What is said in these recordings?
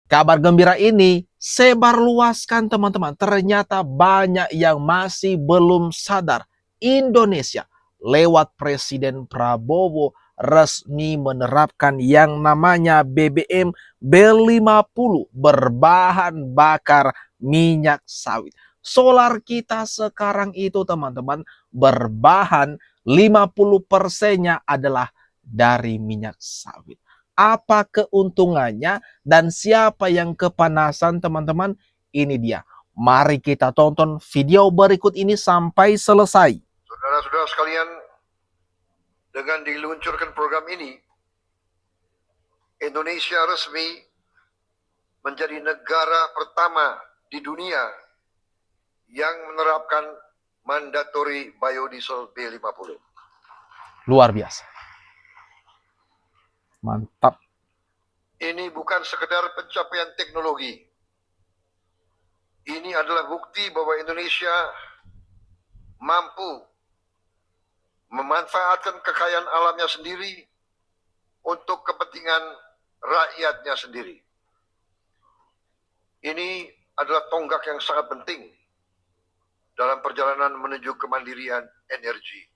Kabar gembira ini sebar luaskan teman-teman. Ternyata banyak yang masih belum sadar. Indonesia lewat Presiden Prabowo resmi menerapkan yang namanya BBM B50 berbahan bakar minyak sawit. Solar kita sekarang itu teman-teman berbahan 50%-nya adalah dari minyak sawit. Apa keuntungannya dan siapa yang kepanasan teman-teman? Ini dia. Mari kita tonton video berikut ini sampai selesai. Saudara-saudara sekalian, dengan diluncurkan program ini, Indonesia resmi menjadi negara pertama di dunia yang menerapkan mandatory biodiesel B50. Luar biasa. Mantap. Ini bukan sekedar pencapaian teknologi. Ini adalah bukti bahwa Indonesia mampu memanfaatkan kekayaan alamnya sendiri untuk kepentingan rakyatnya sendiri. Ini adalah tonggak yang sangat penting dalam perjalanan menuju kemandirian energi.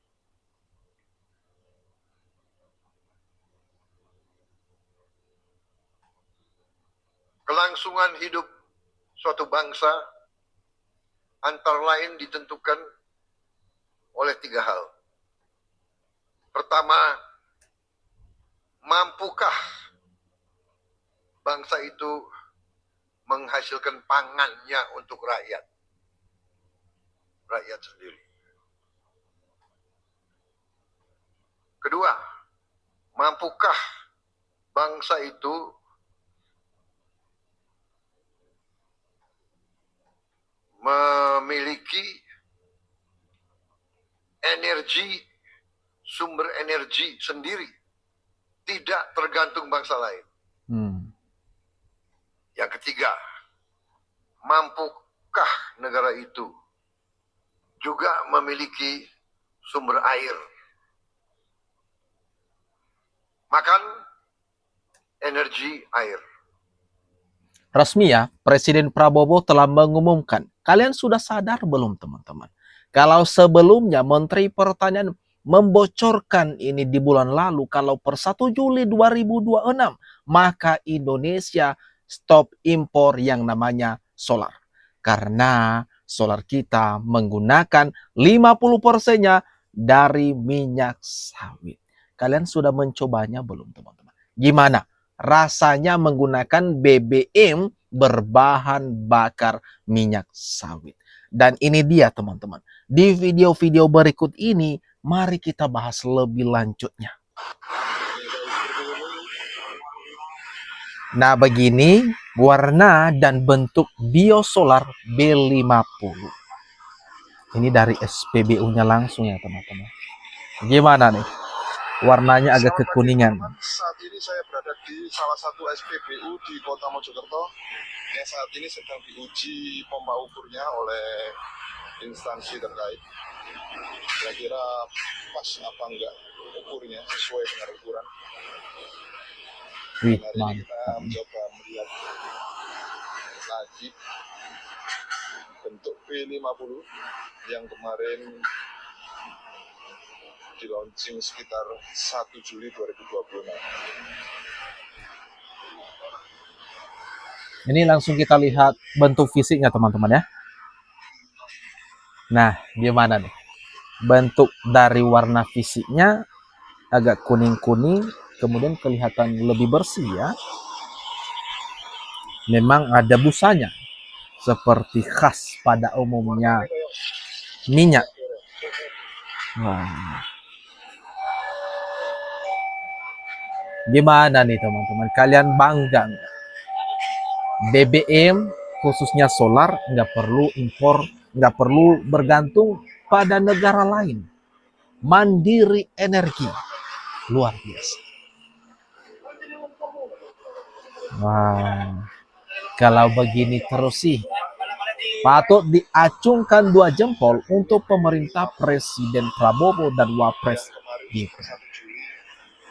Kelangsungan hidup suatu bangsa antara lain ditentukan oleh 3 hal. Pertama, mampukah bangsa itu menghasilkan pangannya untuk rakyat sendiri. Kedua, mampukah bangsa itu memiliki energi, sumber energi sendiri, tidak tergantung bangsa lain. Yang ketiga, mampukah negara itu juga memiliki sumber air, makan, energi air. Resmi ya, Presiden Prabowo telah mengumumkan. Kalian sudah sadar belum teman-teman? Kalau sebelumnya Menteri Pertanian membocorkan ini di bulan lalu, kalau per 1 Juli 2026, maka Indonesia stop impor yang namanya solar. Karena solar kita menggunakan 50%-nya dari minyak sawit. Kalian sudah mencobanya belum teman-teman? Gimana rasanya menggunakan BBM berbahan bakar minyak sawit? Dan ini dia teman-teman. Di video-video berikut ini, mari kita bahas lebih lanjutnya. Nah, begini warna dan bentuk biosolar B50. Ini dari SPBU-nya langsung ya teman-teman. Gimana nih? Warnanya agak kekuningan. Saat ini saya berada di salah satu SPBU di Kota Mojokerto yang saat ini sedang diuji pompa ukurnya oleh instansi terkait. Kira-kira pas apa enggak ukurnya sesuai dengan ukuran. Wih, hari ini kita mencoba melihat lagi bentuk B50 yang kemarin di launching sekitar 1 Juli 2026. Ini langsung kita lihat bentuk fisiknya teman-teman ya. Nah, gimana nih? Bentuk dari warna fisiknya agak kuning-kuning, kemudian kelihatan lebih bersih ya. Memang ada busanya, seperti khas pada umumnya minyak. Wah. Gimana nih teman-teman? Kalian bangga nggak? BBM khususnya solar nggak perlu impor, nggak perlu bergantung pada negara lain. Mandiri energi. Luar biasa. Wah. Kalau begini terus sih, patut diacungkan 2 jempol untuk pemerintah Presiden Prabowo dan Wapres Gibran.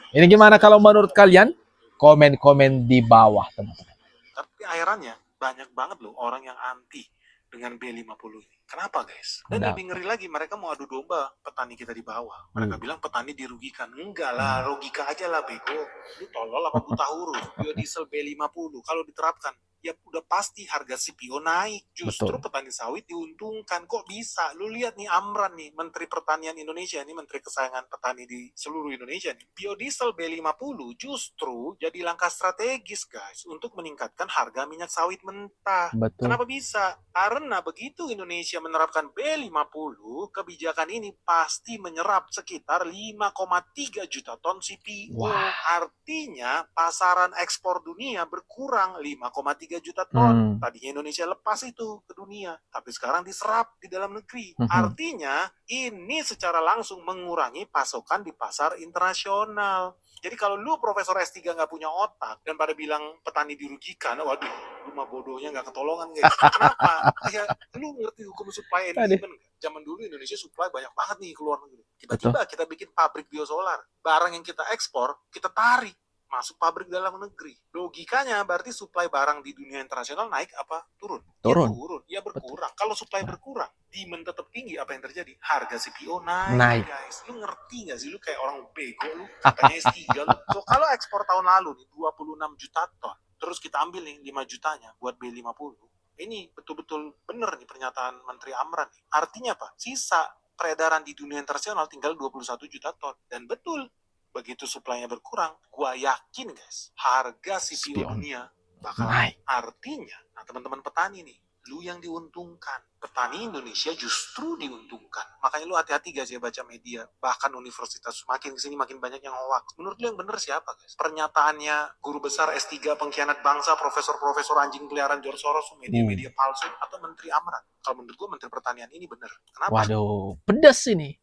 Ini gimana kalau menurut kalian? Komen-komen di bawah teman-teman. Tapi airannya banyak banget loh orang yang anti dengan B50 ini. Kenapa guys? Dan Kenapa? lebih ngeri lagi, mereka mau adu domba petani kita di bawah. Mereka bilang petani dirugikan. Enggak lah, logika aja lah bego. Lu tolol apa buta huruf? Biodiesel B50 kalau diterapkan, ya udah pasti harga CPO naik. Justru Betul. petani sawit diuntungkan. Kok bisa? Lu lihat nih Amran nih, Menteri Pertanian Indonesia nih, Menteri Kesayangan Petani di seluruh Indonesia nih. Biodiesel B50 justru jadi langkah strategis guys untuk meningkatkan harga minyak sawit mentah. Betul. Kenapa bisa? Karena begitu Indonesia menerapkan B50, kebijakan ini pasti menyerap sekitar 5,3 juta ton CPO. Wah. Artinya pasaran ekspor dunia berkurang 5,3 juta ton. Tadinya Indonesia lepas itu ke dunia, tapi sekarang diserap di dalam negeri. Artinya ini secara langsung mengurangi pasokan di pasar internasional. Jadi kalau lu Profesor S3 nggak punya otak dan pada bilang petani dirugikan, waduh, rumah bodohnya nggak ketolongan guys. Kenapa? Ya, lu ngerti hukum supply and demand nggak? Zaman dulu Indonesia supply banyak banget nih ke luar negeri. Tiba-tiba kita bikin pabrik biosolar. Barang yang kita ekspor, kita tarik masuk pabrik dalam negeri. Logikanya berarti supply barang di dunia internasional naik apa turun? Turun. Ya turun, ya berkurang. Kalau supply berkurang, demand tetap tinggi, apa yang terjadi? Harga CPO naik. Guys. Lu ngerti nggak sih? Lu kayak orang bego lu, katanya S3 lu. So, kalau ekspor tahun lalu nih 26 juta ton, terus kita ambil nih 5 jutanya buat B50. Ini betul-betul bener nih pernyataan Menteri Amran nih. Artinya apa? Sisa peredaran di dunia internasional tinggal 21 juta ton. Dan betul, begitu supply-nya berkurang, gua yakin guys, harga CPO dunia bakal naik. Artinya, nah teman-teman petani nih, lu yang diuntungkan. Petani Indonesia justru diuntungkan. Makanya lu hati-hati guys ya baca media. Bahkan universitas makin kesini makin banyak yang hoax. Menurut lu yang bener siapa guys? Pernyataannya guru besar S3 pengkhianat bangsa, profesor-profesor anjing peliharaan George Soros, media-media palsu, atau Menteri Amran? Kalau menurut gua Menteri Pertanian ini bener. Kenapa? Waduh, pedas ini.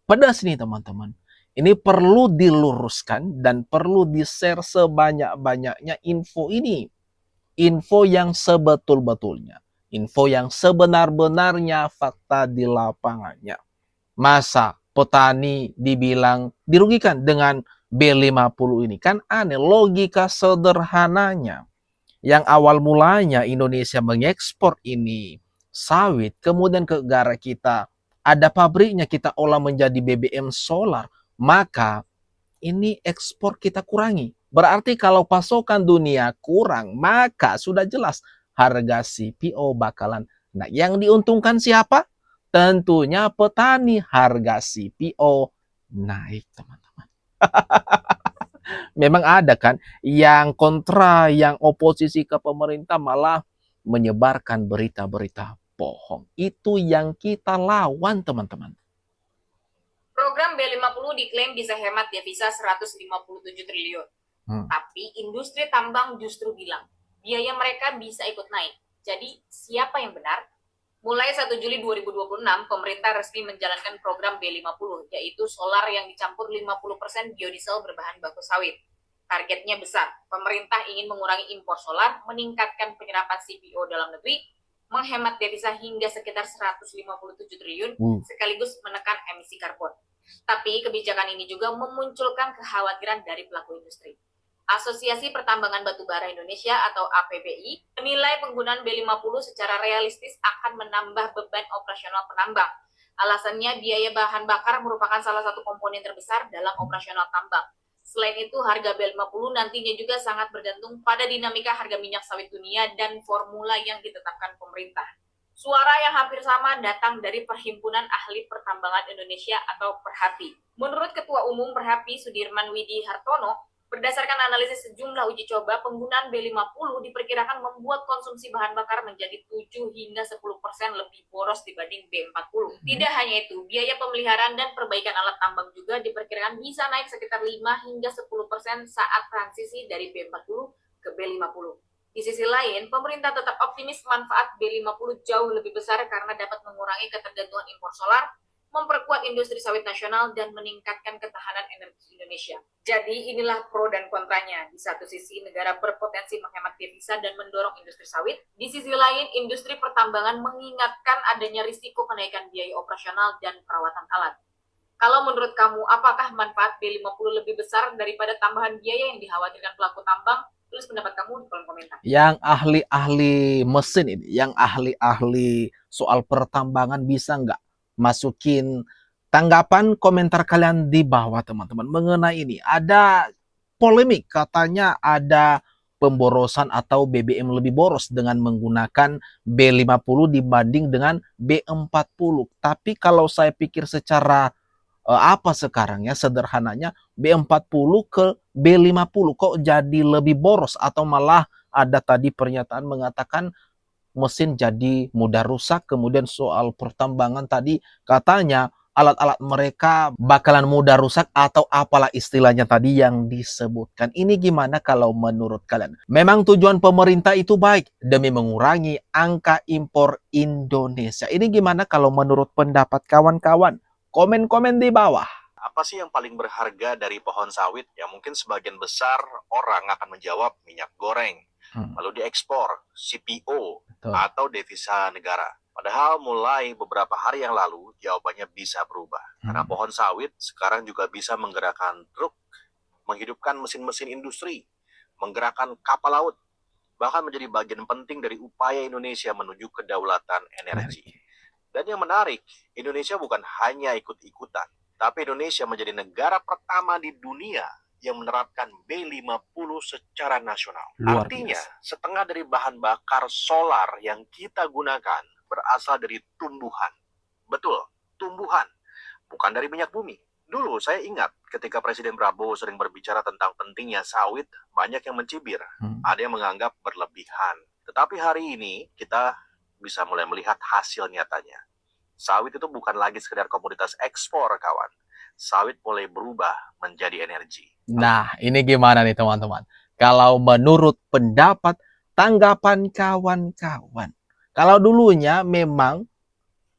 Pedas nih teman-teman. Ini perlu diluruskan dan perlu di-share sebanyak-banyaknya info ini. Info yang sebetul-betulnya. Info yang sebenar-benarnya fakta di lapangannya. Masa petani dibilang dirugikan dengan B50 ini? Kan aneh, logika sederhananya. Yang awal mulanya Indonesia mengekspor ini sawit, kemudian ke negara kita ada pabriknya, kita olah menjadi BBM solar, maka ini ekspor kita kurangi. Berarti kalau pasokan dunia kurang, maka sudah jelas harga CPO bakalan naik. Yang diuntungkan siapa? Tentunya petani. Harga CPO naik, teman-teman. Memang ada kan yang kontra, yang oposisi ke pemerintah malah menyebarkan berita-berita bohong. Itu yang kita lawan, teman-teman. Program B50 diklaim bisa hemat devisa 157 triliun. Tapi industri tambang justru bilang biaya mereka bisa ikut naik. Jadi siapa yang benar? Mulai 1 Juli 2026, pemerintah resmi menjalankan program B50, yaitu solar yang dicampur 50% biodiesel berbahan baku sawit. Targetnya besar, pemerintah ingin mengurangi impor solar, meningkatkan penyerapan CPO dalam negeri, menghemat devisa hingga sekitar 157 triliun, sekaligus menekan emisi karbon. Tapi kebijakan ini juga memunculkan kekhawatiran dari pelaku industri. Asosiasi Pertambangan Batubara Indonesia atau APBI menilai penggunaan B50 secara realistis akan menambah beban operasional penambang. Alasannya biaya bahan bakar merupakan salah satu komponen terbesar dalam operasional tambang. Selain itu, harga B50 nantinya juga sangat bergantung pada dinamika harga minyak sawit dunia dan formula yang ditetapkan pemerintah. Suara yang hampir sama datang dari Perhimpunan Ahli Pertambangan Indonesia atau Perhapi. Menurut Ketua Umum Perhapi Sudirman Widi Hartono, berdasarkan analisis sejumlah uji coba, penggunaan B50 diperkirakan membuat konsumsi bahan bakar menjadi 7 hingga 10% lebih boros dibanding B40. Tidak hanya itu, biaya pemeliharaan dan perbaikan alat tambang juga diperkirakan bisa naik sekitar 5 hingga 10% saat transisi dari B40 ke B50. Di sisi lain, pemerintah tetap optimis manfaat B50 jauh lebih besar karena dapat mengurangi ketergantungan impor solar, memperkuat industri sawit nasional, dan meningkatkan ketahanan energi Indonesia. Jadi inilah pro dan kontranya. Di satu sisi, negara berpotensi menghemat devisa dan mendorong industri sawit. Di sisi lain, industri pertambangan mengingatkan adanya risiko kenaikan biaya operasional dan perawatan alat. Kalau menurut kamu, apakah manfaat B50 lebih besar daripada tambahan biaya yang dikhawatirkan pelaku tambang? Tulis pendapat kamu di kolom komentar. Yang ahli-ahli mesin ini, yang ahli-ahli soal pertambangan bisa nggak masukin tanggapan komentar kalian di bawah teman-teman mengenai ini. Ada polemik katanya ada pemborosan atau BBM lebih boros dengan menggunakan B50 dibanding dengan B40. Tapi kalau saya pikir secara apa sekarang ya sederhananya B40 ke B50 kok jadi lebih boros atau malah ada tadi pernyataan mengatakan mesin jadi mudah rusak. Kemudian soal pertambangan tadi katanya alat-alat mereka bakalan mudah rusak atau apalah istilahnya tadi yang disebutkan. Ini gimana kalau menurut kalian? Memang tujuan pemerintah itu baik demi mengurangi angka impor Indonesia. Ini gimana kalau menurut pendapat kawan-kawan? Komen-komen di bawah. Apa sih yang paling berharga dari pohon sawit? Ya mungkin sebagian besar orang akan menjawab minyak goreng, lalu diekspor, CPO, atau devisa negara. Padahal mulai beberapa hari yang lalu jawabannya bisa berubah. Karena pohon sawit sekarang juga bisa menggerakkan truk, menghidupkan mesin-mesin industri, menggerakkan kapal laut, bahkan menjadi bagian penting dari upaya Indonesia menuju kedaulatan energi. Dan yang menarik, Indonesia bukan hanya ikut-ikutan, tapi Indonesia menjadi negara pertama di dunia yang menerapkan B50 secara nasional. Artinya, setengah dari bahan bakar solar yang kita gunakan berasal dari tumbuhan. Betul, tumbuhan, bukan dari minyak bumi. Dulu saya ingat ketika Presiden Prabowo sering berbicara tentang pentingnya sawit, banyak yang mencibir, ada yang menganggap berlebihan. Tetapi hari ini kita bisa mulai melihat hasil nyatanya. Sawit itu bukan lagi sekedar komoditas ekspor, kawan. Sawit mulai berubah menjadi energi. Nah, ini gimana nih teman-teman? Kalau menurut pendapat, tanggapan kawan-kawan. Kalau dulunya memang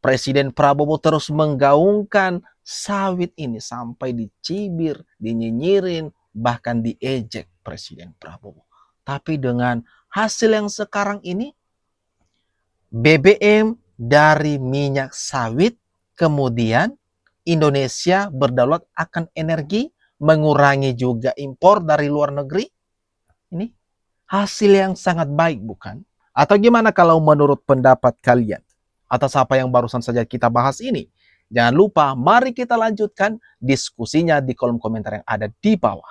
Presiden Prabowo terus menggaungkan sawit ini sampai dicibir, dinyinyirin, bahkan diejek Presiden Prabowo. Tapi dengan hasil yang sekarang ini, BBM dari minyak sawit, kemudian Indonesia berdaulat akan energi, mengurangi juga impor dari luar negeri. Ini hasil yang sangat baik, bukan? Atau gimana kalau menurut pendapat kalian? Atas apa yang barusan saja kita bahas ini? Jangan lupa, mari kita lanjutkan diskusinya di kolom komentar yang ada di bawah.